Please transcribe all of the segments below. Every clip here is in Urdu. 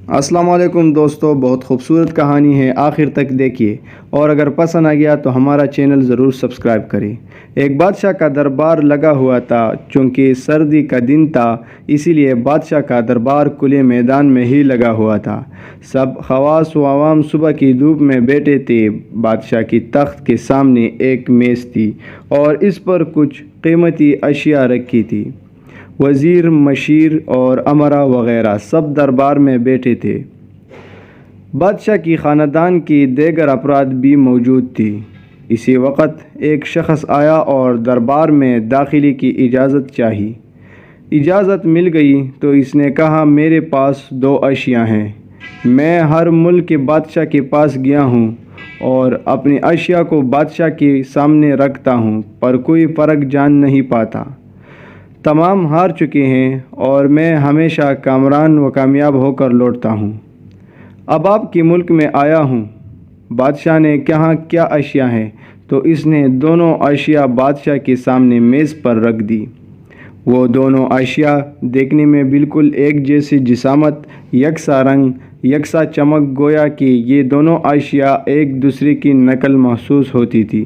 السلام علیکم دوستو، بہت خوبصورت کہانی ہے، آخر تک دیکھیے اور اگر پسند آ گیا تو ہمارا چینل ضرور سبسکرائب کریں۔ ایک بادشاہ کا دربار لگا ہوا تھا۔ چونکہ سردی کا دن تھا اسی لیے بادشاہ کا دربار کھلے میدان میں ہی لگا ہوا تھا۔ سب خواص و عوام صبح کی دھوپ میں بیٹھے تھے۔ بادشاہ کی تخت کے سامنے ایک میز تھی اور اس پر کچھ قیمتی اشیاء رکھی تھی۔ وزیر، مشیر اور امرا وغیرہ سب دربار میں بیٹھے تھے۔ بادشاہ کی خاندان کی دیگر افراد بھی موجود تھی۔ اسی وقت ایک شخص آیا اور دربار میں داخلے کی اجازت چاہی۔ اجازت مل گئی تو اس نے کہا، میرے پاس 2 اشیاء ہیں۔ میں ہر ملک کے بادشاہ کے پاس گیا ہوں اور اپنی اشیاء کو بادشاہ کے سامنے رکھتا ہوں، پر کوئی فرق جان نہیں پاتا۔ تمام ہار چکے ہیں اور میں ہمیشہ کامران و کامیاب ہو کر لوٹتا ہوں۔ اب آپ کے ملک میں آیا ہوں۔ بادشاہ نے کہا، کیا اشیاء ہیں؟ تو اس نے دونوں اشیاء بادشاہ کے سامنے میز پر رکھ دی۔ وہ دونوں اشیاء دیکھنے میں بالکل ایک جیسی جسامت، یکساں رنگ، یکساں چمک، گویا کہ یہ دونوں اشیاء ایک دوسرے کی نقل محسوس ہوتی تھی۔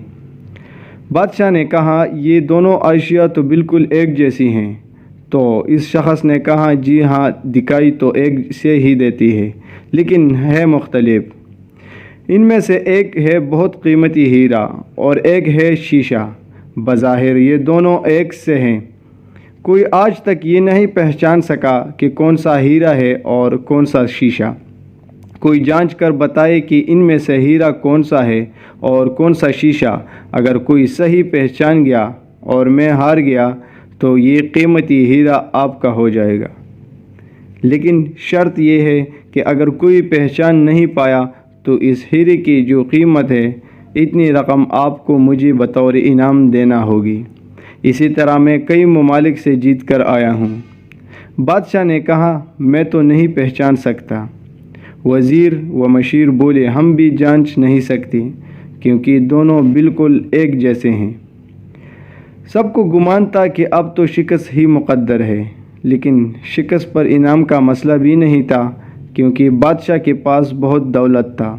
بادشاہ نے کہا، یہ دونوں اشیاء تو بالکل ایک جیسی ہیں۔ تو اس شخص نے کہا، جی ہاں، دکھائی تو ایک سے ہی دیتی ہے، لیکن ہے مختلف۔ ان میں سے ایک ہے بہت قیمتی ہیرا اور ایک ہے شیشہ۔ بظاہر یہ دونوں ایک سے ہیں۔ کوئی آج تک یہ نہیں پہچان سکا کہ کون سا ہیرا ہے اور کون سا شیشہ۔ کوئی جانچ کر بتائے کہ ان میں سے ہیرا کون سا ہے اور کون سا شیشہ۔ اگر کوئی صحیح پہچان گیا اور میں ہار گیا تو یہ قیمتی ہیرا آپ کا ہو جائے گا۔ لیکن شرط یہ ہے کہ اگر کوئی پہچان نہیں پایا تو اس ہیرے کی جو قیمت ہے، اتنی رقم آپ کو مجھے بطور انعام دینا ہوگی۔ اسی طرح میں کئی ممالک سے جیت کر آیا ہوں۔ بادشاہ نے کہا، میں تو نہیں پہچان سکتا۔ وزیر و مشیر بولے، ہم بھی جانچ نہیں سکتے کیونکہ دونوں بالکل ایک جیسے ہیں۔ سب کو گمان تھا کہ اب تو شکست ہی مقدر ہے، لیکن شکست پر انعام کا مسئلہ بھی نہیں تھا کیونکہ بادشاہ کے پاس بہت دولت تھا۔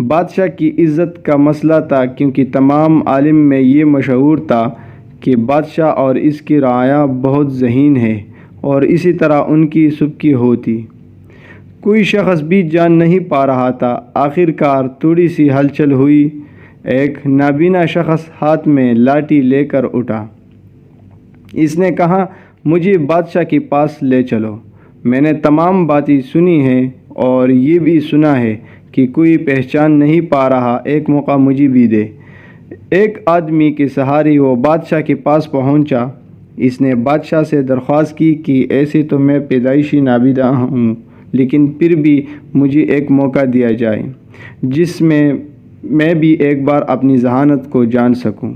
بادشاہ کی عزت کا مسئلہ تھا کیونکہ تمام عالم میں یہ مشہور تھا کہ بادشاہ اور اس کی رعایا بہت ذہین ہے اور اسی طرح ان کی سبکی ہوتی۔ کوئی شخص بھی جان نہیں پا رہا تھا۔ آخر کار تھوڑی سی ہلچل ہوئی۔ ایک نابینا شخص ہاتھ میں لاٹھی لے کر اٹھا۔ اس نے کہا، مجھے بادشاہ کے پاس لے چلو۔ میں نے تمام باتیں سنی ہیں اور یہ بھی سنا ہے کہ کوئی پہچان نہیں پا رہا، ایک موقع مجھے بھی دے۔ ایک آدمی کے سہارے وہ بادشاہ کے پاس پہنچا۔ اس نے بادشاہ سے درخواست کی کہ ایسے تو میں پیدائشی نابینا ہوں، لیکن پھر بھی مجھے ایک موقع دیا جائے جس میں بھی ایک بار اپنی ذہانت کو جان سکوں،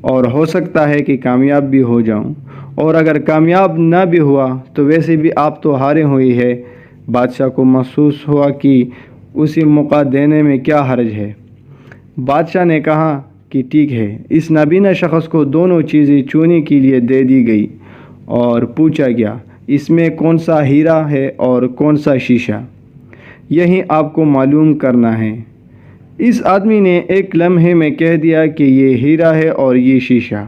اور ہو سکتا ہے کہ کامیاب بھی ہو جاؤں، اور اگر کامیاب نہ بھی ہوا تو ویسے بھی آپ تو ہارے ہوئے ہیں۔ بادشاہ کو محسوس ہوا کہ اسے موقع دینے میں کیا حرج ہے۔ بادشاہ نے کہا کہ ٹھیک ہے۔ اس نابینا شخص کو دونوں چیزیں چونے کے لیے دے دی گئی اور پوچھا گیا، اس میں کون سا ہیرا ہے اور کون سا شیشہ؟ یہی آپ کو معلوم کرنا ہے۔ اس آدمی نے ایک لمحے میں کہہ دیا کہ یہ ہیرا ہے اور یہ شیشہ۔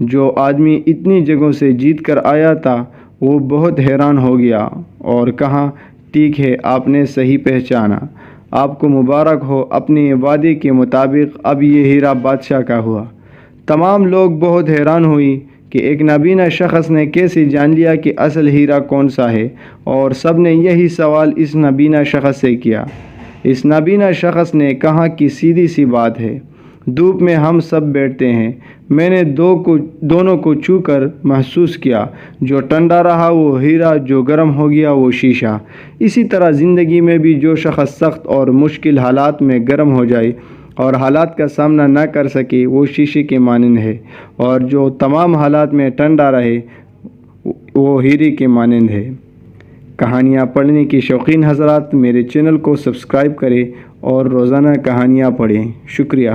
جو آدمی اتنی جگہوں سے جیت کر آیا تھا وہ بہت حیران ہو گیا اور کہا، ٹھیک ہے، آپ نے صحیح پہچانا، آپ کو مبارک ہو، اپنے وعدے کے مطابق اب یہ ہیرا بادشاہ کا ہوا۔ تمام لوگ بہت حیران ہوئی کہ ایک نابینا شخص نے کیسے جان لیا کہ اصل ہیرا کون سا ہے، اور سب نے یہی سوال اس نابینا شخص سے کیا۔ اس نابینا شخص نے کہا کہ سیدھی سی بات ہے، دھوپ میں ہم سب بیٹھتے ہیں، میں نے دونوں کو چھو کر محسوس کیا، جو ٹھنڈا رہا وہ ہیرا، جو گرم ہو گیا وہ شیشہ۔ اسی طرح زندگی میں بھی جو شخص سخت اور مشکل حالات میں گرم ہو جائے اور حالات کا سامنا نہ کر سکے وہ شیشے کے مانند ہے، اور جو تمام حالات میں ٹھنڈا رہے وہ ہیرے کے مانند ہے۔ کہانیاں پڑھنے کے شوقین حضرات میرے چینل کو سبسکرائب کریں اور روزانہ کہانیاں پڑھیں۔ شکریہ۔